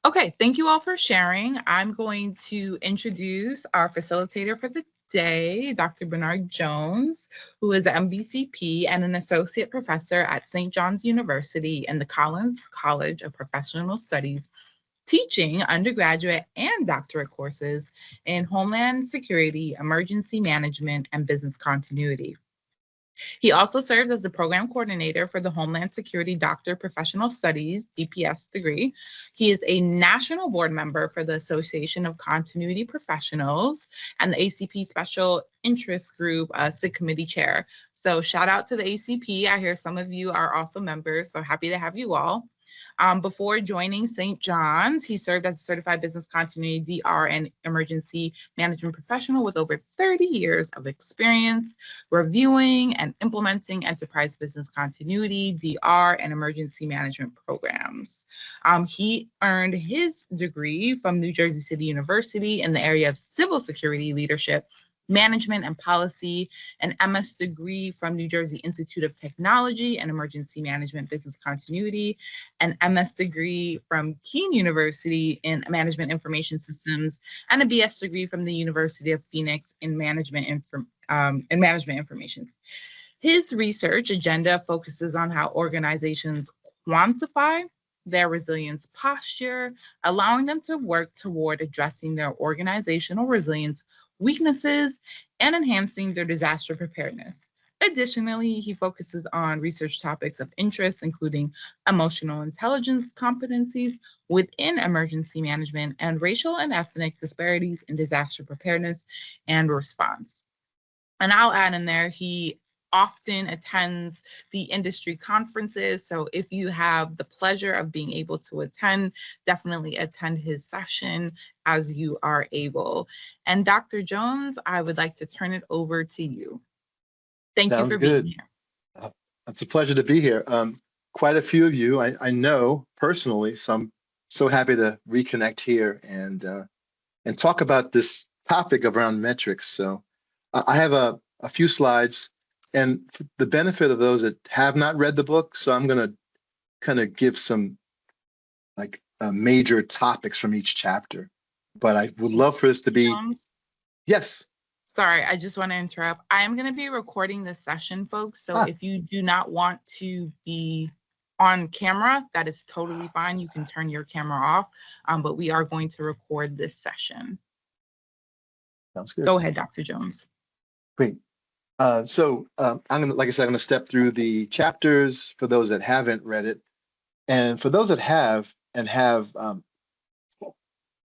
Okay, thank you all for sharing. I'm going to introduce our facilitator for the day, Dr. Bernard Jones, who is an MBCP and an associate professor at St. John's University in the Collins College of Professional Studies, teaching undergraduate and doctorate courses in Homeland Security, Emergency Management, and Business Continuity. He also serves as the program coordinator for the Homeland Security Doctor Professional Studies DPS degree. He is a national board member for the Association of Continuity Professionals and the ACP Special Interest Group SIG Committee Chair. So shout out to the ACP. I hear some of you are also members, so happy to have you all. Before joining St. John's, he served as a certified business continuity DR and emergency management professional with over 30 years of experience reviewing and implementing enterprise business continuity, DR, and emergency management programs. He earned his degree from New Jersey City University in the area of civil security leadership, management and policy, an MS degree from New Jersey Institute of Technology and Emergency Management Business Continuity, an MS degree from Keene University in Management Information Systems, and a BS degree from the University of Phoenix in Management Information. His research agenda focuses on how organizations quantify their resilience posture, allowing them to work toward addressing their organizational resilience weaknesses, and enhancing their disaster preparedness. Additionally, he focuses on research topics of interest, including emotional intelligence competencies within emergency management and racial and ethnic disparities in disaster preparedness and response. And I'll add in there, he often attends the industry conferences. So if you have the pleasure of being able to attend, definitely attend his session as you are able. And Dr. Jones, I would like to turn it over to you. Thank you for being here. It's a pleasure to be here. Quite a few of you I know personally, so I'm so happy to reconnect here and talk about this topic around metrics. So I have a few slides. And for the benefit of those that have not read the book, so I'm going to kind of give some major topics from each chapter. But I would love for this to be, yes. Sorry, I just want to interrupt. I am going to be recording this session, folks. So if you do not want to be on camera, that is totally fine. You can turn your camera off, but we are going to record this session. Sounds good. Go ahead, Dr. Jones. Great. I'm gonna, like I said, I'm gonna step through the chapters for those that haven't read it, and for those that have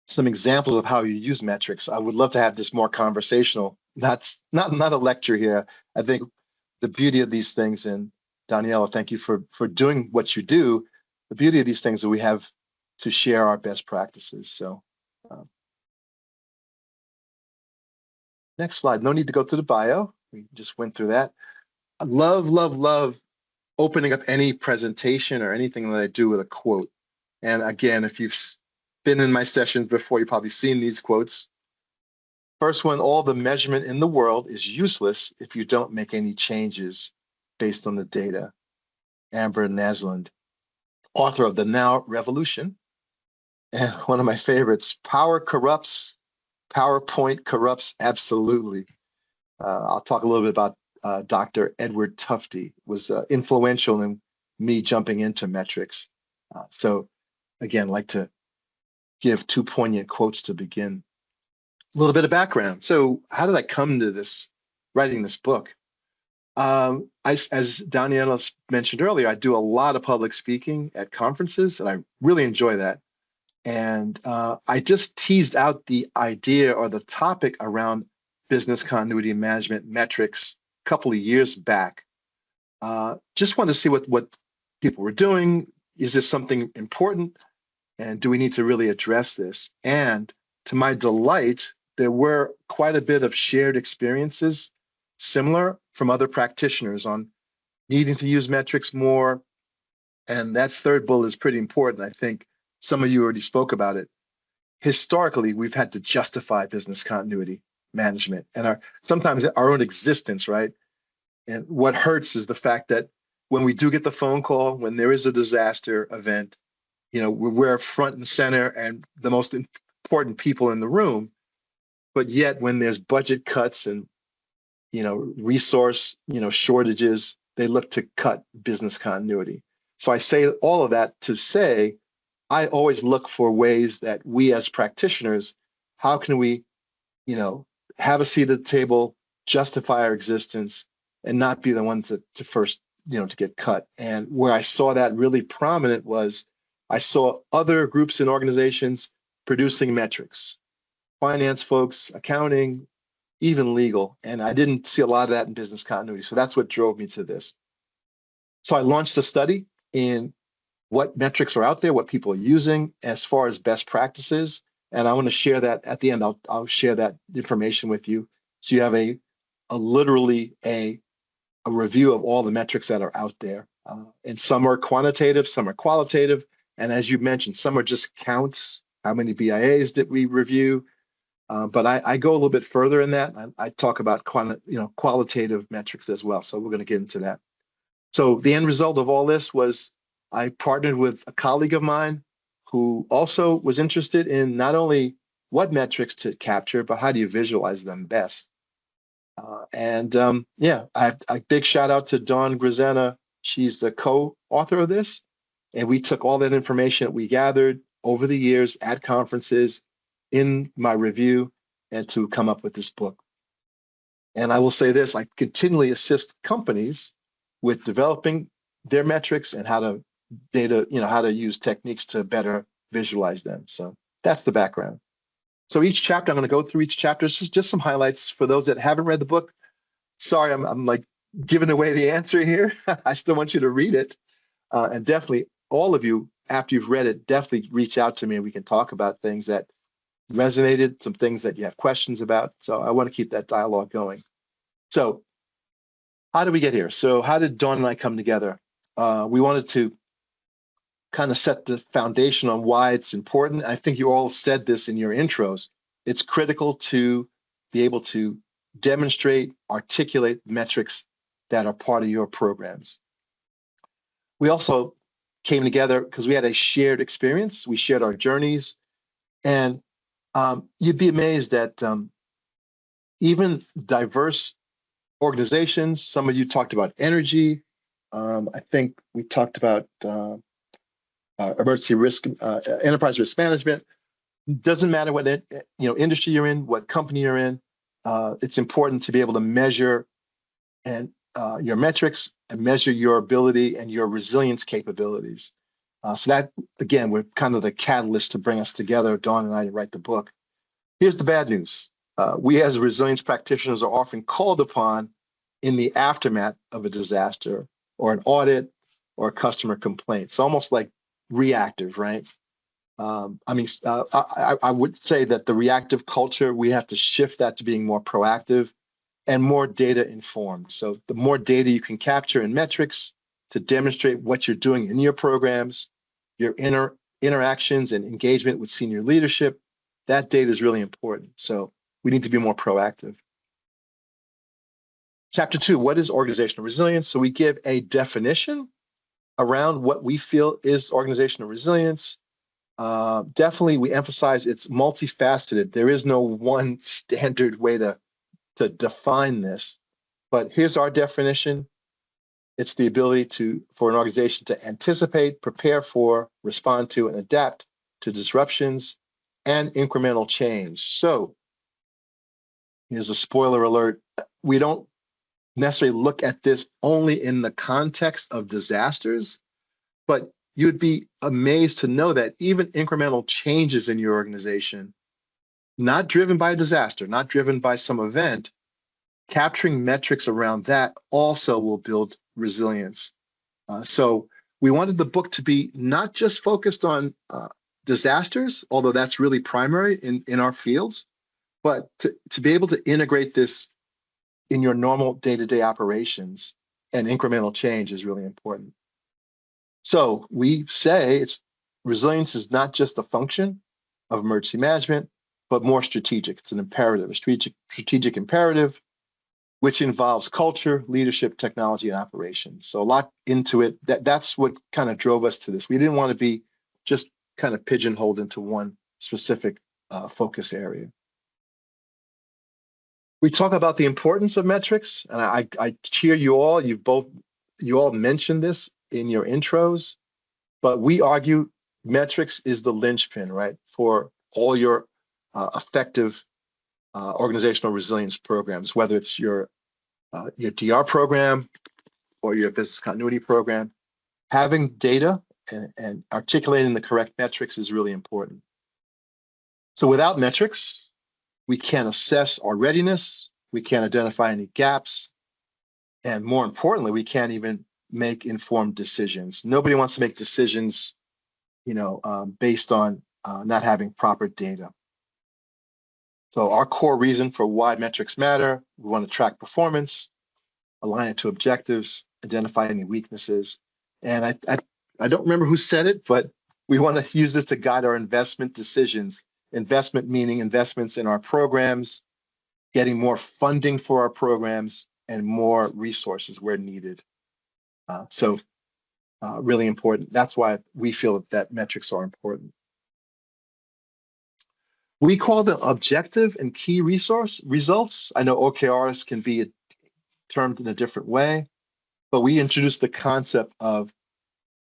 some examples of how you use metrics. I would love to have this more conversational, not a lecture here. I think the beauty of these things, and Daniela, thank you for doing what you do. The beauty of these things that we have to share our best practices. So, next slide. No need to go through the bio. We just went through that. I love opening up any presentation or anything that I do with a quote. And again, if you've been in my sessions before, you've probably seen these quotes. First one, all the measurement in the world is useless if you don't make any changes based on the data. Amber Naslund, author of The Now Revolution. And one of my favorites, power corrupts, PowerPoint corrupts absolutely. I'll talk a little bit about Dr. Edward Tufte, was influential in me jumping into metrics. So again, like to give two poignant quotes to begin. A little bit of background. So how did I come to this, writing this book? As Daniela mentioned earlier, I do a lot of public speaking at conferences, and I really enjoy that. And I just teased out the idea or the topic around business continuity management metrics a couple of years back. Just wanted to see what people were doing. Is this something important? And do we need to really address this? And to my delight, there were quite a bit of shared experiences, similar from other practitioners on needing to use metrics more. And that third bullet is pretty important. I think some of you already spoke about it. Historically, we've had to justify business continuity management and sometimes our own existence, right? And what hurts is the fact that when we do get the phone call, when there is a disaster event, we're front and center and the most important people in the room. But yet when there's budget cuts and, resource, shortages, they look to cut business continuity. So I say all of that to say, I always look for ways that we as practitioners, how can we, you know, have a seat at the table, justify our existence, and not be the ones to first, to get cut. And where I saw that really prominent was I saw other groups and organizations producing metrics, finance folks, accounting, even legal. And I didn't see a lot of that in business continuity. So that's what drove me to this. So I launched a study in what metrics are out there, what people are using as far as best practices. And I want to share that at the end. I'll share that information with you. So you have literally a review of all the metrics that are out there. And some are quantitative, some are qualitative. And as you mentioned, some are just counts. How many BIAs did we review? But I go a little bit further in that. I talk about qualitative metrics as well. So we're going to get into that. So the end result of all this was I partnered with a colleague of mine who also was interested in not only what metrics to capture, but how do you visualize them best. Yeah, a big shout out to Dawn Grzena. She's the co-author of this. And we took all that information that we gathered over the years at conferences in my review and to come up with this book. And I will say this, I continually assist companies with developing their metrics and how to use techniques to better visualize them. So that's the background. So each chapter, I'm going to go through each chapter. This is just some highlights for those that haven't read the book. Sorry, I'm like giving away the answer here. I still want you to read it. And definitely all of you, after you've read it, definitely reach out to me and we can talk about things that resonated, some things that you have questions about. So I want to keep that dialogue going. So how did we get here? So how did Dawn and I come together? We wanted to kind of set the foundation on why it's important. I think you all said this in your intros. It's critical to be able to demonstrate, articulate metrics that are part of your programs. We also came together because we had a shared experience. We shared our journeys. And you'd be amazed that even diverse organizations, some of you talked about energy. I think we talked about emergency risk, enterprise risk management. Doesn't matter what industry you're in, what company you're in. It's important to be able to measure and your metrics and measure your ability and your resilience capabilities. So that, again, we're kind of the catalyst to bring us together, Dawn and I, to write the book. Here's the bad news. We as resilience practitioners are often called upon in the aftermath of a disaster or an audit or a customer complaint. It's almost like reactive, right? I would say that the reactive culture, we have to shift that to being more proactive and more data informed. So the more data you can capture in metrics to demonstrate what you're doing in your programs, your interactions and engagement with senior leadership, that data is really important. So we need to be more proactive. Chapter 2, what is organizational resilience? So we give a definition around what we feel is organizational resilience. Definitely, we emphasize it's multifaceted. There is no one standard way to define this, but here's our definition. It's the ability for an organization to anticipate, prepare for, respond to, and adapt to disruptions and incremental change. So here's a spoiler alert. We don't necessarily look at this only in the context of disasters, but you'd be amazed to know that even incremental changes in your organization, not driven by a disaster, not driven by some event, capturing metrics around that also will build resilience. So we wanted the book to be not just focused on disasters, although that's really primary in our fields, but to be able to integrate this in your normal day-to-day operations, and incremental change is really important. So we say resilience is not just a function of emergency management, but more strategic. It's an imperative, a strategic imperative, which involves culture, leadership, technology, and operations. So a lot into it. That's what kind of drove us to this. We didn't want to be just kind of pigeonholed into one specific focus area. We talk about the importance of metrics, and I cheer you all. You all mentioned this in your intros, but we argue metrics is the linchpin, right, for all your effective organizational resilience programs, whether it's your DR program or your business continuity program. Having data and articulating the correct metrics is really important. So without metrics, we can't assess our readiness, we can't identify any gaps, and more importantly, we can't even make informed decisions. Nobody wants to make decisions, based on not having proper data. So our core reason for why metrics matter, we want to track performance, align it to objectives, identify any weaknesses. And I don't remember who said it, but we want to use this to guide our investment decisions. Investment meaning investments in our programs, getting more funding for our programs, and more resources where needed. So really important. That's why we feel that metrics are important. We call them objective and key results. I know OKRs can be termed in a different way, but we introduced the concept of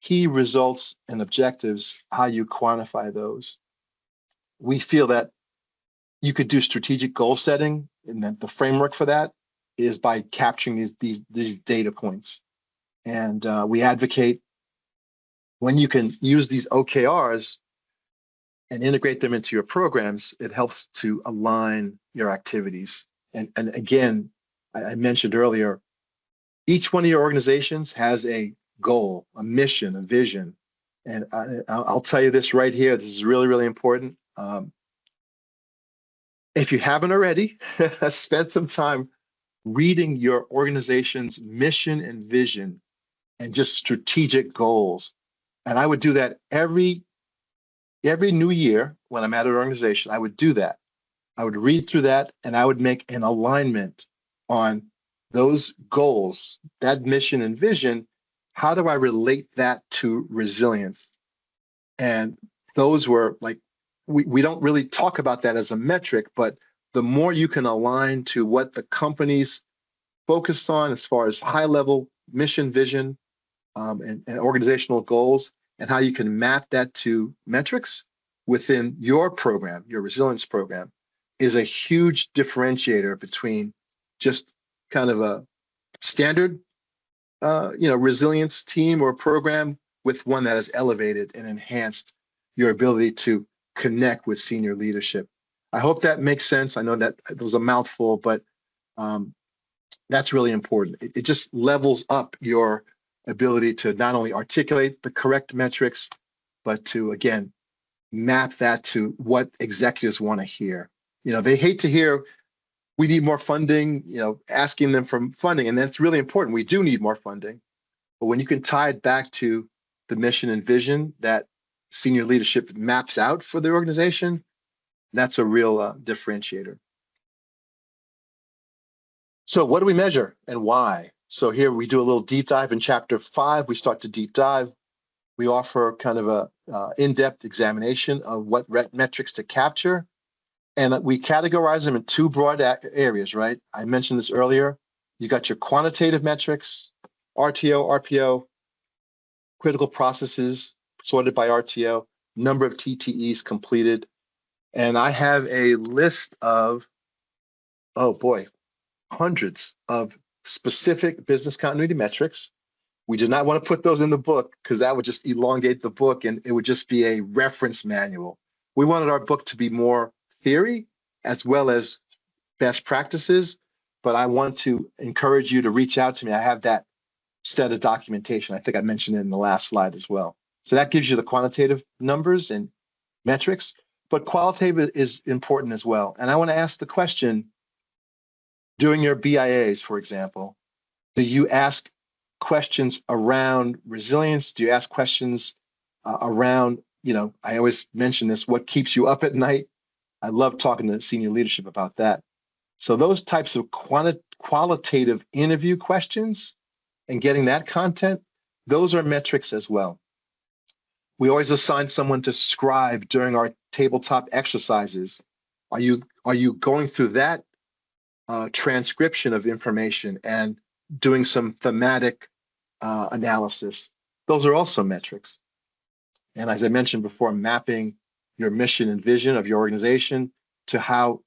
key results and objectives, how you quantify those. We feel that you could do strategic goal setting, and that the framework for that is by capturing these data points. And we advocate when you can use these OKRs and integrate them into your programs, it helps to align your activities. And again, I mentioned earlier, each one of your organizations has a goal, a mission, a vision. And I'll tell you this right here, this is really, really important. If you haven't already, spend some time reading your organization's mission and vision and just strategic goals. And I would do that every new year when I'm at an organization. I would do that. I would read through that and I would make an alignment on those goals, that mission and vision. How do I relate that to resilience? And those were like, we don't really talk about that as a metric, but the more you can align to what the company's focused on as far as high level mission, vision, and organizational goals, and how you can map that to metrics within your program, your resilience program, is a huge differentiator between just kind of a standard, resilience team or program with one that has elevated and enhanced your ability to connect with senior leadership. I hope that makes sense. I know that it was a mouthful, but that's really important. It just levels up your ability to not only articulate the correct metrics, but to, again, map that to what executives want to hear. They hate to hear, we need more funding, asking them for funding. And that's really important. We do need more funding. But when you can tie it back to the mission and vision that senior leadership maps out for the organization, that's a real differentiator. So what do we measure and why? So here we do a little deep dive in chapter 5. We start to deep dive. We offer kind of a in-depth examination of what metrics to capture. And we categorize them in 2 broad areas, right? I mentioned this earlier. You got your quantitative metrics, RTO, RPO, critical processes sorted by RTO, number of TTEs completed. And I have a list of, oh boy, hundreds of specific business continuity metrics. We did not want to put those in the book because that would just elongate the book and it would just be a reference manual. We wanted our book to be more theory as well as best practices, but I want to encourage you to reach out to me. I have that set of documentation. I think I mentioned it in the last slide as well. So that gives you the quantitative numbers and metrics, but qualitative is important as well. And I want to ask the question, during your BIAs, for example, do you ask questions around resilience? Do you ask questions around, I always mention this, what keeps you up at night? I love talking to senior leadership about that. So those types of qualitative interview questions and getting that content, those are metrics as well. We always assign someone to scribe during our tabletop exercises. Are you going through that transcription of information and doing some thematic analysis? Those are also metrics. And as I mentioned before, mapping your mission and vision of your organization to how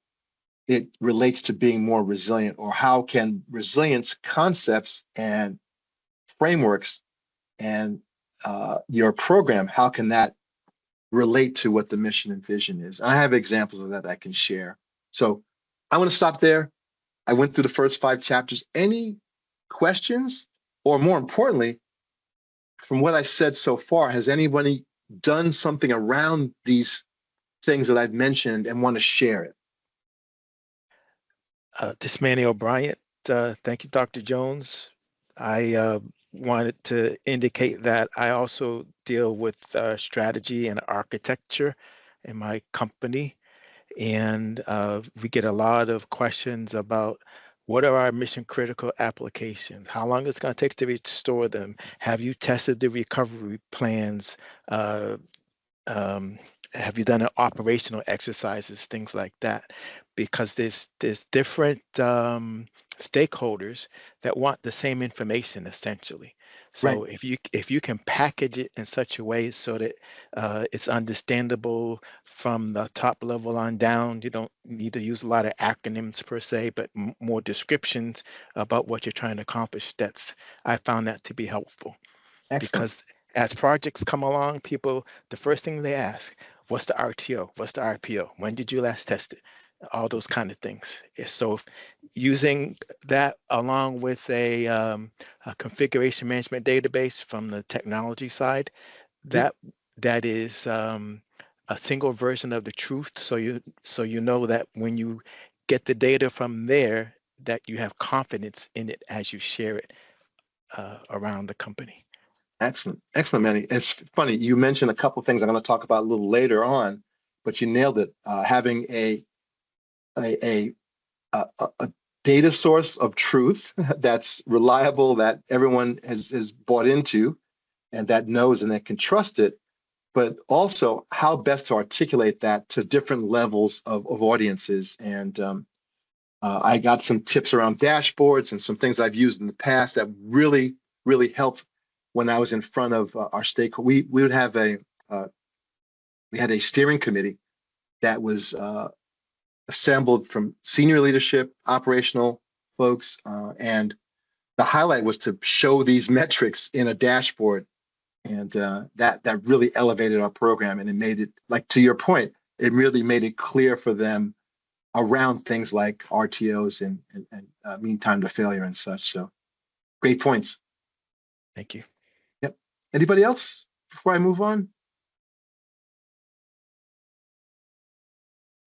it relates to being more resilient, or how can resilience concepts and frameworks and your program, how can that relate to what the mission and vision is? And I have examples of that I can share. So I want to stop there. I went through the first 5 chapters. Any questions? Or more importantly, from what I said so far, has anybody done something around these things that I've mentioned and want to share it? This is Manny O'Brien. Thank you, Dr. Jones. I wanted to indicate that I also deal with strategy and architecture in my company. And we get a lot of questions about what are our mission critical applications? How long it's going to take to restore them? Have you tested the recovery plans? Have you done operational exercises, things like that? Because there's different stakeholders that want the same information essentially. So Right. if you can package it in such a way so that it's understandable from the top level on down, you don't need to use a lot of acronyms per se, but more descriptions about what you're trying to accomplish. I found that to be helpful. Excellent. Because as projects come along, people, the first thing they ask, what's the RTO? What's the RPO? When did you last test it? All those kind of things. So using that along with a configuration management database from the technology side, Yep. that is a single version of the truth. So you know that when you get the data from there, that you have confidence in it as you share it around the company. Excellent. Excellent, Manny. It's funny. You mentioned a couple of things I'm going to talk about a little later on, but you nailed it. Having a, a, a data source of truth that's reliable, that everyone has bought into and that knows and that can trust it, but also how best to articulate that to different levels of audiences. And I got some tips around dashboards and some things I've used in the past that really, really helped when I was in front of our stakeholders. We would have we had a steering committee that was assembled from senior leadership, operational folks, and the highlight was to show these metrics in a dashboard, and that really elevated our program, and it made it, like to your point, it really made it clear for them around things like RTOs and mean time to failure and such. So great points. Thank you. Yep. Anybody else before I move on?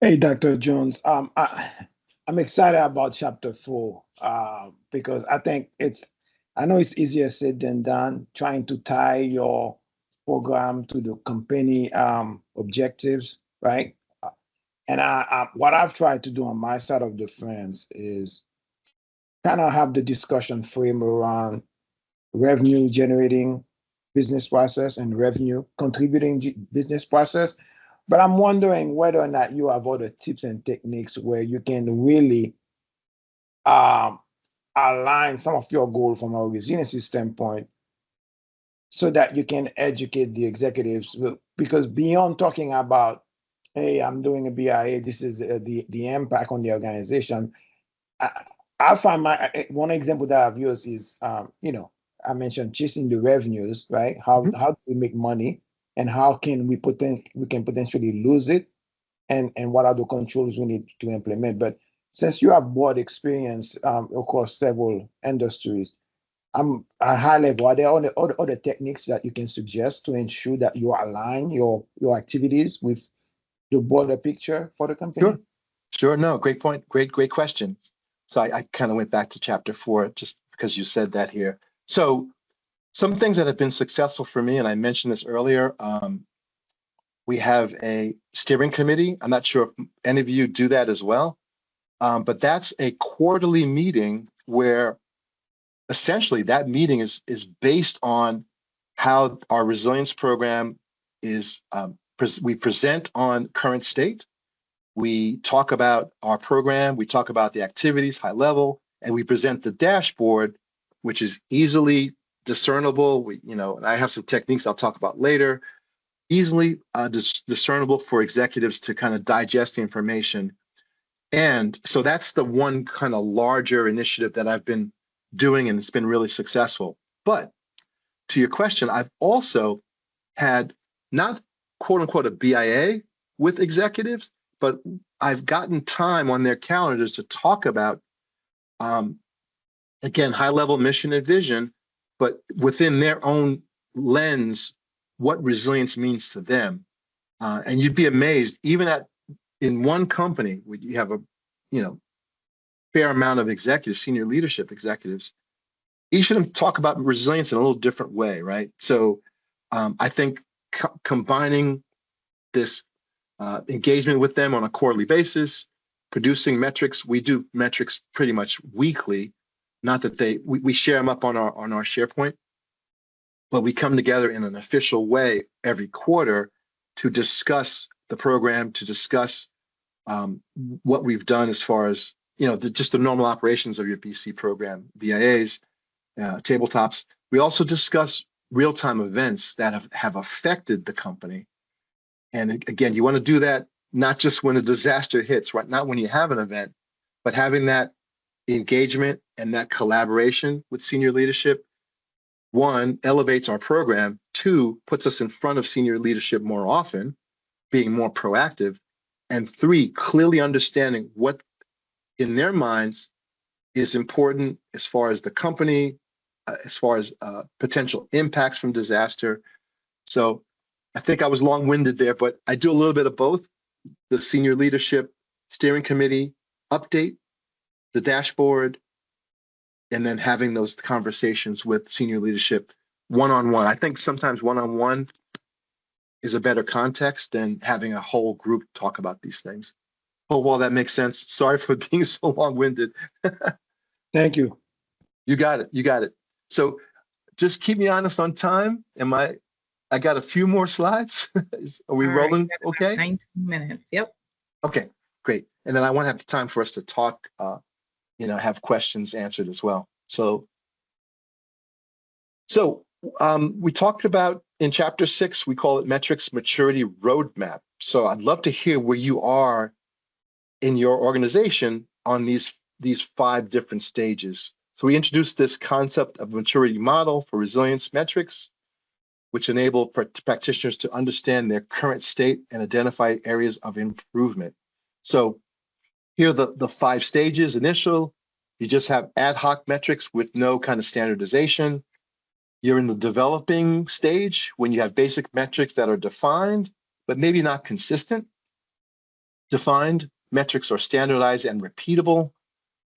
Hey, Dr. Jones. I'm excited about chapter 4 because I know it's easier said than done trying to tie your program to the company objectives, right? And what I've tried to do on my side of the fence is kind of have the discussion frame around revenue generating business process and revenue contributing business process. But I'm wondering whether or not you have other tips and techniques where you can really um, align some of your goals from a resiliency standpoint so that you can educate the executives. Because beyond talking about, hey, I'm doing a BIA, this is the impact on the organization. I find one example that I've used is, I mentioned chasing the revenues, right? How do we make money, and how can we can potentially lose it, and what are the controls we need to implement? But since you have broad experience across several industries, at high level, are there other techniques that you can suggest to ensure that you align your activities with the broader picture for the company? Sure. No, great point. Great question. So I kind of went back to chapter 4 just because you said that here. So some things that have been successful for me, and I mentioned this earlier, we have a steering committee. I'm not sure if any of you do that as well, but that's a quarterly meeting where essentially that meeting is based on how our resilience program is we present on current state. We talk about our program. We talk about the activities, high level, and we present the dashboard, which is easily discernible. And I have some techniques I'll talk about later, easily discernible for executives to kind of digest the information. And so that's the one kind of larger initiative that I've been doing, and it's been really successful. But to your question, I've also had not quote unquote a BIA with executives, but I've gotten time on their calendars to talk about, again, high level mission and vision, but within their own lens, what resilience means to them. And you'd be amazed, even in one company, where you have a fair amount of executives, senior leadership executives, each of them talk about resilience in a little different way, right? So I think combining this engagement with them on a quarterly basis, producing metrics. We do metrics pretty much weekly. Not that we share them up on our SharePoint, but we come together in an official way every quarter to discuss the program, to discuss what we've done as far as just the normal operations of your BC program, BIAs, tabletops. We also discuss real-time events that have affected the company. And again, you want to do that not just when a disaster hits, right? Not when you have an event, but having that engagement and that collaboration with senior leadership, one, elevates our program, two, puts us in front of senior leadership more often, being more proactive, and three, clearly understanding what in their minds is important as far as the company, as far as potential impacts from disaster. So I think I was long-winded there, but I do a little bit of both. The senior leadership steering committee update, the dashboard, and then having those conversations with senior leadership one-on-one. I think sometimes one-on-one is a better context than having a whole group talk about these things. Hope all that makes sense. Sorry for being so long-winded. Thank you. You got it. You got it. So just keep me honest on time. I got a few more slides. Are we rolling? Okay. 19 minutes. Yep. Okay, great. And then I want to have time for us to talk, have questions answered as well. So we talked about in chapter 6, we call it metrics maturity roadmap. So I'd love to hear where you are in your organization on these 5 different stages. So we introduced this concept of maturity model for resilience metrics, which enable practitioners to understand their current state and identify areas of improvement. So here are the 5 stages. Initial, you just have ad hoc metrics with no kind of standardization. You're in the developing stage when you have basic metrics that are defined, but maybe not consistent. Defined metrics are standardized and repeatable.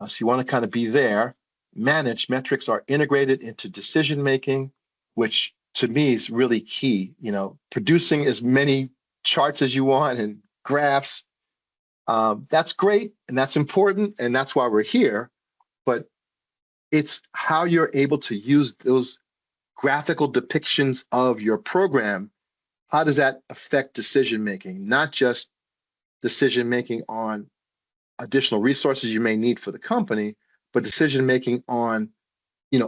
So you want to kind of be there. Managed metrics are integrated into decision-making, which to me is really key. Producing as many charts as you want and graphs, that's great and that's important and that's why we're here. But it's how you're able to use those graphical depictions of your program. How does that affect decision-making? Not just decision-making on additional resources you may need for the company, but decision-making on,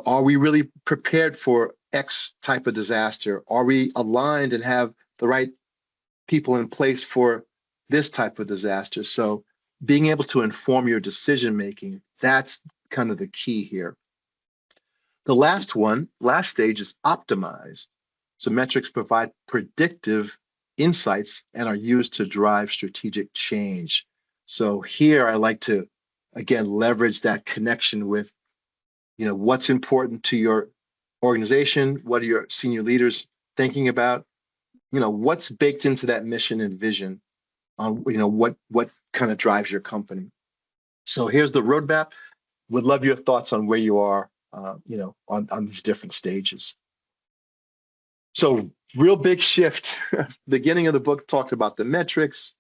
are we really prepared for X type of disaster? Are we aligned and have the right people in place for this type of disaster? So being able to inform your decision-making, that's kind of the key here. The last stage is optimized. So metrics provide predictive insights and are used to drive strategic change. So here I like to, again, leverage that connection with, what's important to your organization, what are your senior leaders thinking about, what's baked into that mission and vision, what kind of drives your company. So here's the roadmap. Would love your thoughts on where you are, on these different stages. So real big shift. Beginning of the book talked about the metrics,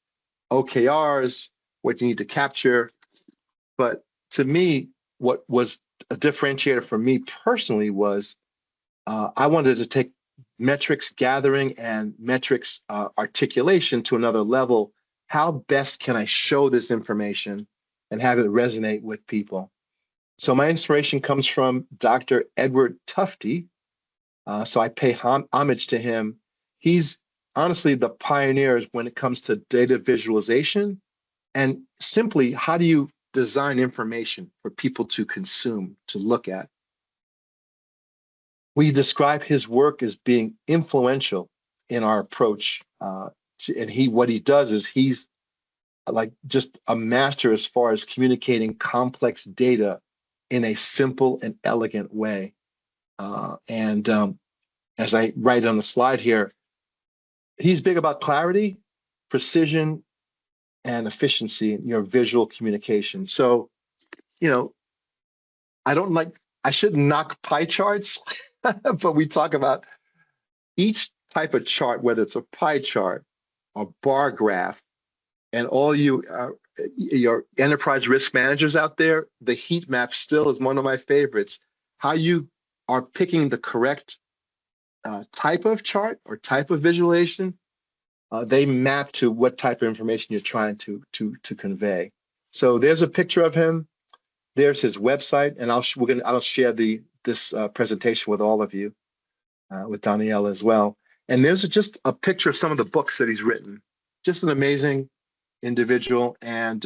OKRs, what you need to capture. But to me, what was a differentiator for me personally was I wanted to take metrics gathering and metrics articulation to another level. How best can I show this information and have it resonate with people? So my inspiration comes from Dr. Edward Tufte. So I pay homage to him. He's honestly the pioneer when it comes to data visualization and simply how do you design information for people to consume, to look at. We describe his work as being influential in our approach. What he does is he's like just a master as far as communicating complex data in a simple and elegant way. As I write on the slide here, he's big about clarity, precision, and efficiency in your visual communication. So, I shouldn't knock pie charts, but we talk about each type of chart, whether it's a pie chart or bar graph, and all your enterprise risk managers out there, the heat map still is one of my favorites. How you are picking the correct type of chart or type of visualization, they map to what type of information you're trying to convey. So there's a picture of him. There's his website, and I'll share this presentation with all of you, with Danielle as well. And there's just a picture of some of the books that he's written. Just an amazing individual, and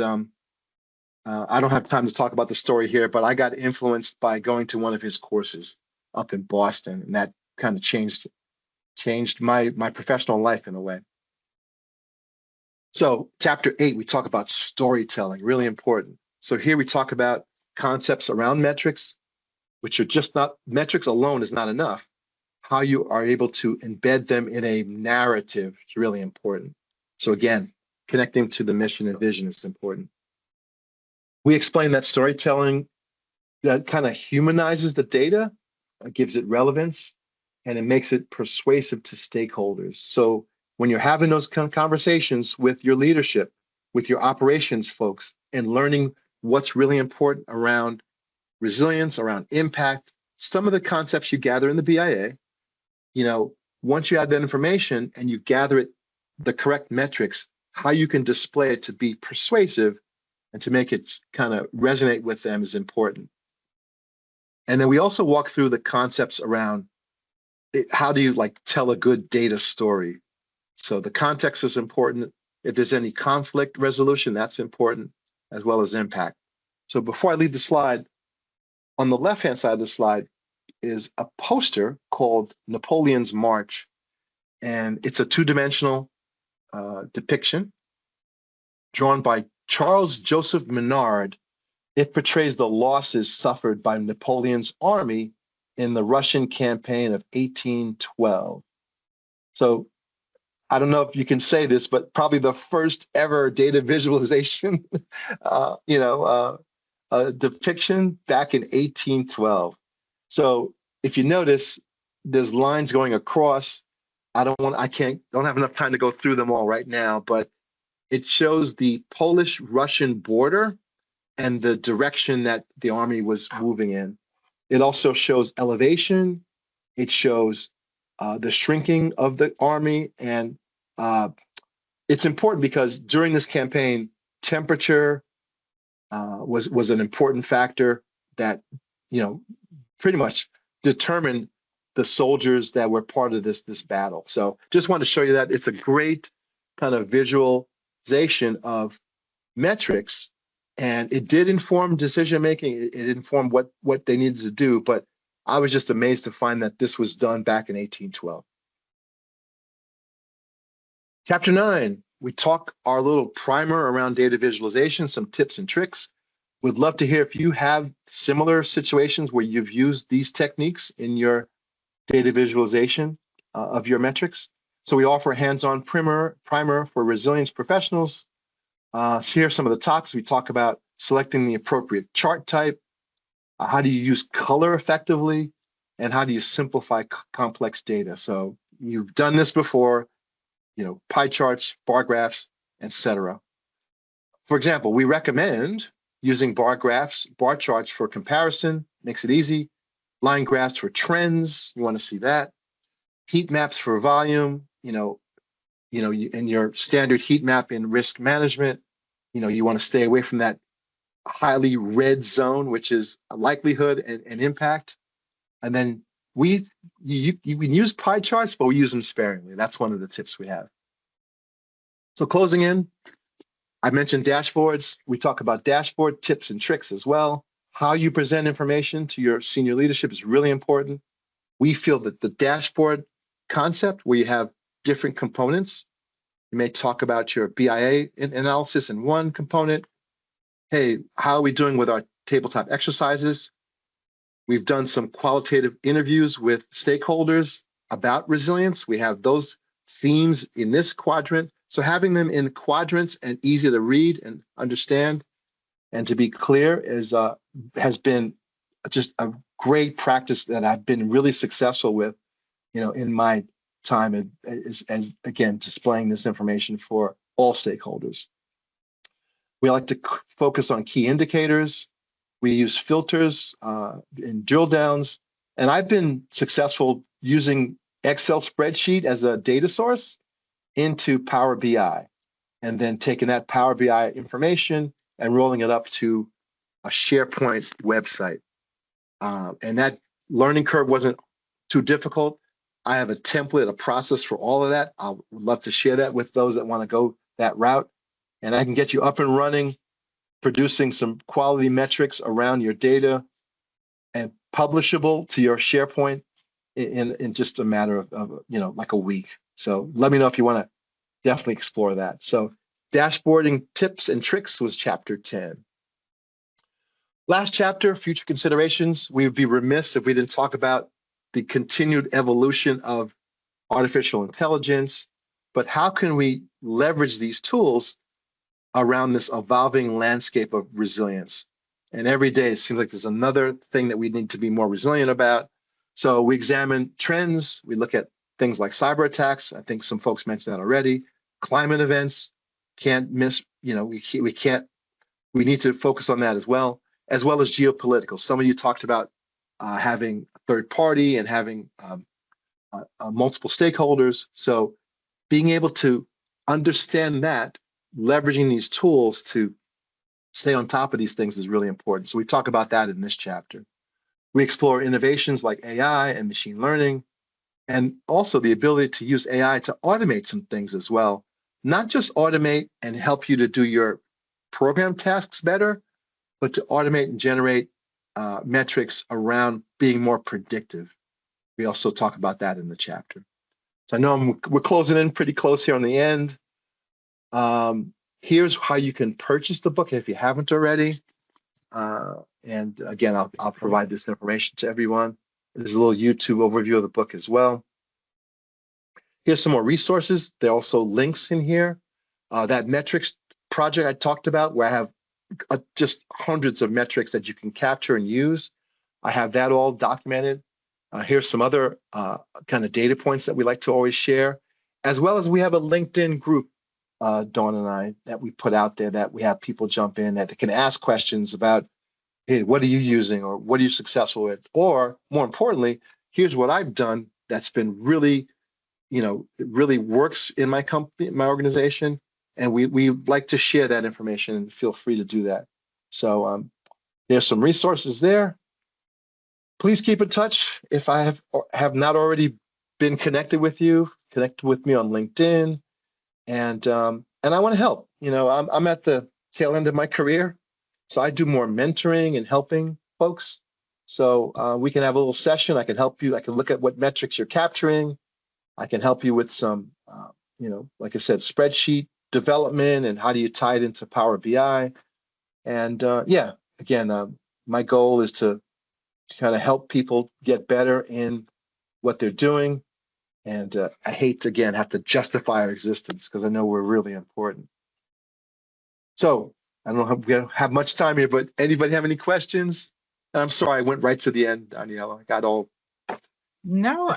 I don't have time to talk about the story here, but I got influenced by going to one of his courses up in Boston, and that kind of changed my professional life in a way. So chapter 8, we talk about storytelling, really important. So here we talk about concepts around metrics, which are just not, metrics alone is not enough. How you are able to embed them in a narrative is really important. So again, connecting to the mission and vision is important. We explain that storytelling that kind of humanizes the data, gives it relevance, and it makes it persuasive to stakeholders. So when you're having those conversations with your leadership, with your operations folks, and learning what's really important around resilience, around impact, some of the concepts you gather in the BIA, once you have that information and you gather it, the correct metrics, how you can display it to be persuasive and to make it kind of resonate with them is important. And then we also walk through the concepts around how do you tell a good data story. So the context is important. If there's any conflict resolution, that's important, as well as impact. So before I leave the slide, on the left-hand side of the slide is a poster called Napoleon's March. And it's a two-dimensional depiction drawn by Charles Joseph Menard. It portrays the losses suffered by Napoleon's army in the Russian campaign of 1812. So I don't know if you can say this, but probably the first ever data visualization, depiction back in 1812. So if you notice, there's lines going across. Don't have enough time to go through them all right now, but it shows the Polish-Russian border and the direction that the army was moving in. It also shows elevation. It shows the shrinking of the army. And it's important because during this campaign, temperature was an important factor that, pretty much determined the soldiers that were part of this battle. So just wanted to show you that it's a great kind of visualization of metrics, and it did inform decision making. It informed what they needed to do, but I was just amazed to find that this was done back in 1812. Chapter 9, we talk our little primer around data visualization, some tips and tricks. Would love to hear if you have similar situations where you've used these techniques in your data visualization of your metrics. So we offer a hands-on primer for resilience professionals. Here are some of the topics. We talk about selecting the appropriate chart type, how do you use color effectively, and how do you simplify complex data. So you've done this before, pie charts, bar graphs, etc. For example, we recommend using bar graphs, bar charts for comparison, makes it easy. Line graphs for trends, you want to see that. heat maps for volume, in your standard heat map in risk management, you want to stay away from that highly red zone, which is a likelihood and impact. And then we can use pie charts, but we use them sparingly. That's one of the tips we have. So closing in, I mentioned dashboards. We talk about dashboard tips and tricks as well. How you present information to your senior leadership is really important. We feel that the dashboard concept, where you have different components, you may talk about your BIA analysis in one component. Hey, how are we doing with our tabletop exercises? We've done some qualitative interviews with stakeholders about resilience. We have those themes in this quadrant. So having them in quadrants and easy to read and understand and to be clear has been just a great practice that I've been really successful with, in my time, and again, displaying this information for all stakeholders. We like to focus on key indicators. We use filters in drill downs, and I've been successful using Excel spreadsheet as a data source into Power BI, and then taking that Power BI information and rolling it up to a SharePoint website. And that learning curve wasn't too difficult. I have a template, a process for all of that. I would love to share that with those that want to go that route. And I can get you up and running, producing some quality metrics around your data and publishable to your SharePoint in just a matter of like a week. So let me know if you want to definitely explore that. So dashboarding tips and tricks was chapter 10. Last chapter, future considerations. We would be remiss if we didn't talk about the continued evolution of artificial intelligence, but how can we leverage these tools around this evolving landscape of resilience? And every day it seems like there's another thing that we need to be more resilient about. So we examine trends. We look at things like cyber attacks. I think some folks mentioned that already. Climate events, can't miss, we need to focus on that as well as geopolitical. Some of you talked about having a third party and having multiple stakeholders. So being able to understand that, leveraging these tools to stay on top of these things is really important. So we talk about that in this chapter. We explore innovations like AI and machine learning, and also the ability to use AI to automate some things as well. Not just automate and help you to do your program tasks better, but to automate and generate metrics around being more predictive. We also talk about that in the chapter. So I know we're closing in pretty close here on the end. Here's how you can purchase the book if you haven't already. And again, I'll provide this information to everyone. There's a little YouTube overview of the book as well. Here's some more resources. There are also links in here. That metrics project I talked about, where I have just hundreds of metrics that you can capture and use. I have that all documented. Here's some other kind of data points that we like to always share, as well as we have a LinkedIn group, Dawn and I, that we put out there that we have people jump in that they can ask questions about, hey, what are you using, or what are you successful with? Or more importantly, here's what I've done that's been really, it really works in my company, my organization. And we like to share that information, and feel free to do that. So there's some resources there. Please keep in touch. If I have not already been connected with you, connect with me on LinkedIn. And I want to help. I'm at the tail end of my career, so I do more mentoring and helping folks. So we can have a little session. I can help you. I can look at what metrics you're capturing. I can help you with some, like I said, spreadsheet development and how do you tie it into Power BI. And again, my goal is to kind of help people get better in what they're doing. And I hate to, again, have to justify our existence, because I know we're really important. So I don't know if we have much time here, but anybody have any questions? And I'm sorry, I went right to the end, Daniela. I got all. No,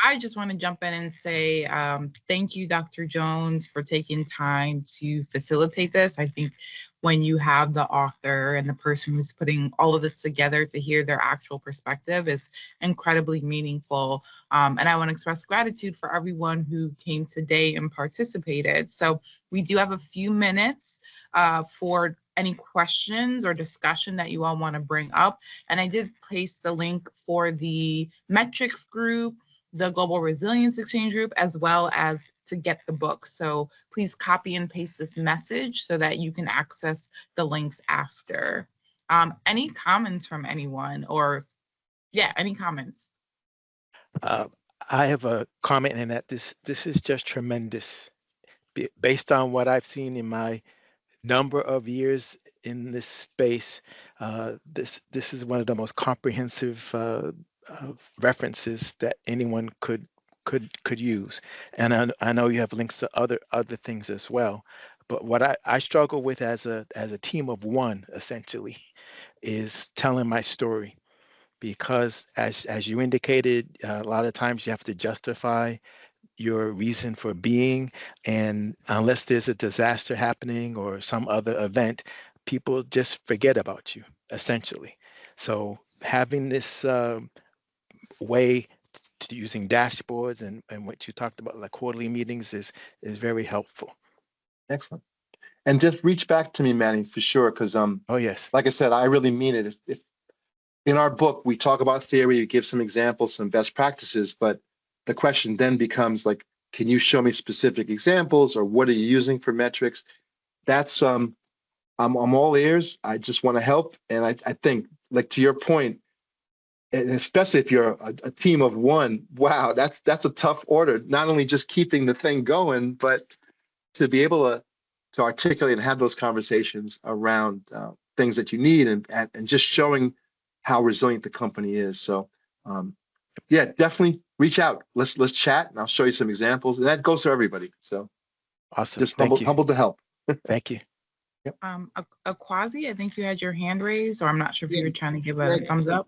I just want to jump in and say thank you, Dr. Jones, for taking time to facilitate this. I think when you have the author and the person who's putting all of this together to hear their actual perspective is incredibly meaningful. And I want to express gratitude for everyone who came today and participated. So we do have a few minutes for any questions or discussion that you all want to bring up. And I did place the link for the metrics group, the Global Resilience Exchange group, as well as to get the book. So please copy and paste this message so that you can access the links after. Any comments from anyone, or any comments? I have a comment in that this is just tremendous. Based on what I've seen in my number of years in this space, this is one of the most comprehensive references that anyone could use. And I know you have links to other things as well. But what I struggle with as a team of one, essentially, is telling my story. Because as you indicated, a lot of times you have to justify your reason for being, and unless there's a disaster happening or some other event, people just forget about you, essentially. So having this way to using dashboards and what you talked about, like quarterly meetings, is very helpful. Excellent. And just reach back to me, Manny, for sure, because oh yes, like I said, I really mean it. If in our book we talk about theory, we give some examples, some best practices, but the question then becomes like, can you show me specific examples, or what are you using for metrics? That's I'm all ears. I just want to help, and I think, like, to your point, and especially if you're a team of one, wow, that's a tough order. Not only just keeping the thing going, but to be able to articulate and have those conversations around things that you need, and just showing how resilient the company is. So yeah, definitely reach out. Let's chat, and I'll show you some examples. And that goes to everybody. So awesome. Just Thank you. humbled to help. Thank you. Yep. Akwazi, I think you had your hand raised, or I'm not sure if you were trying to give a thumbs up.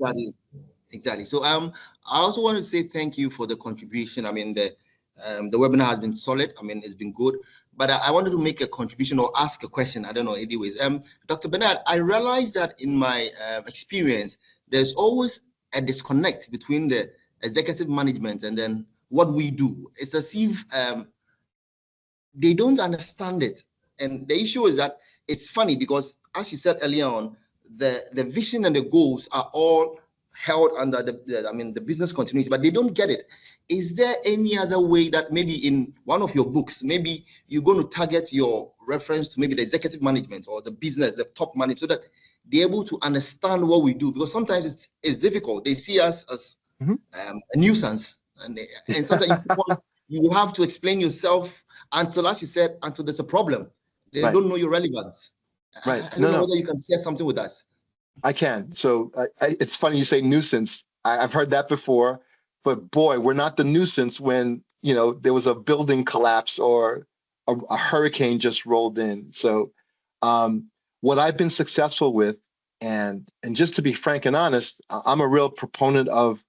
Exactly. So I also want to say thank you for the contribution. I mean, the webinar has been solid. I mean, it's been good. But I wanted to make a contribution or ask a question. I don't know. Anyways, Dr. Bernard, I realized that in my experience, there's always a disconnect between the executive management and then what we do. It's as if they don't understand it. And the issue is that it's funny because, as you said earlier on, the vision and the goals are all held under the business continuity, but they don't get it. Is there any other way that maybe in one of your books, maybe you're going to target your reference to maybe the executive management or the business, the top management, so that they're able to understand what we do? Because sometimes it's difficult. They see us as a nuisance, and sometimes you have to explain yourself until, as you said, until there's a problem. They don't know your relevance. Right. I don't know whether you can share something with us. I can. So it's funny you say nuisance. I've heard that before, but boy, we're not the nuisance when, there was a building collapse or a hurricane just rolled in. So what I've been successful with, and just to be frank and honest, I'm a real proponent of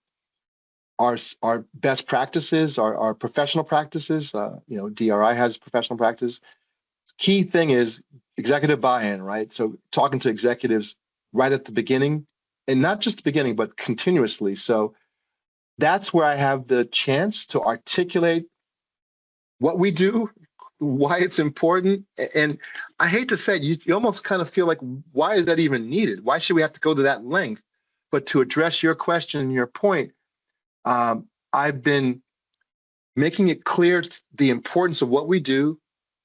our best practices, our professional practices. DRI has professional practice. Key thing is executive buy-in, right? So talking to executives right at the beginning, and not just the beginning, but continuously. So that's where I have the chance to articulate what we do, why it's important. And I hate to say it, you almost kind of feel like, why is that even needed? Why should we have to go to that length? But to address your question and your point, I've been making it clear the importance of what we do,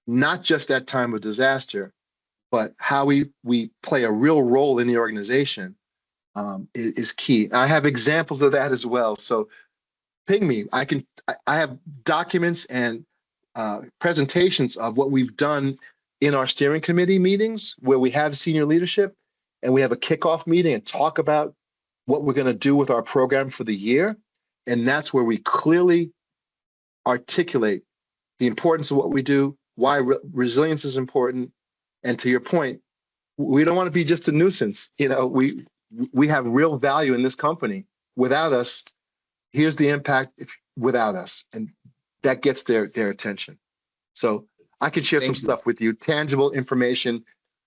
not just at time of disaster, but how we play a real role in the organization is key. I have examples of that as well. So ping me. I have documents and presentations of what we've done in our steering committee meetings where we have senior leadership and we have a kickoff meeting and talk about what we're going to do with our program for the year. And that's where we clearly articulate the importance of what we do, why resilience is important. And to your point, we don't want to be just a nuisance. We have real value in this company. Without us, here's the impact. without us, and that gets their attention. So I can share some Thank you. stuff with you, tangible information,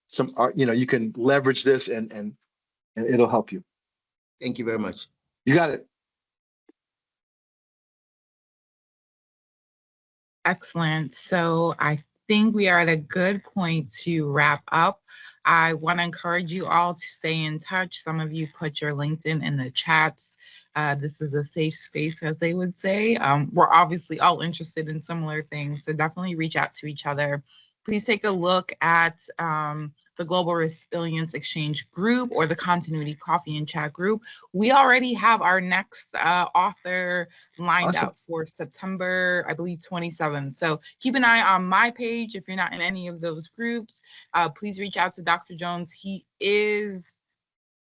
some art, you can leverage this and it'll help you. Thank you very much. You got it. Excellent. So I think we are at a good point to wrap up. I want to encourage you all to stay in touch. Some of you put your LinkedIn in the chats. This is a safe space, as they would say. We're obviously all interested in similar things, so definitely reach out to each other. Please take a look at the Global Resilience Exchange group or the Continuity Coffee and Chat group. We already have our next author lined Awesome. up for September, I believe, 27th. So keep an eye on my page. If you're not in any of those groups, please reach out to Dr. Jones. He is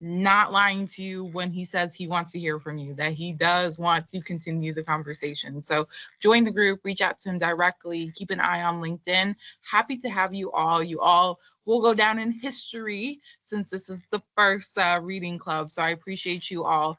not lying to you when he says he wants to hear from you, that he does want to continue the conversation. So join the group, reach out to him directly, keep an eye on LinkedIn. Happy to have you all. You all will go down in history since this is the first reading club. So I appreciate you all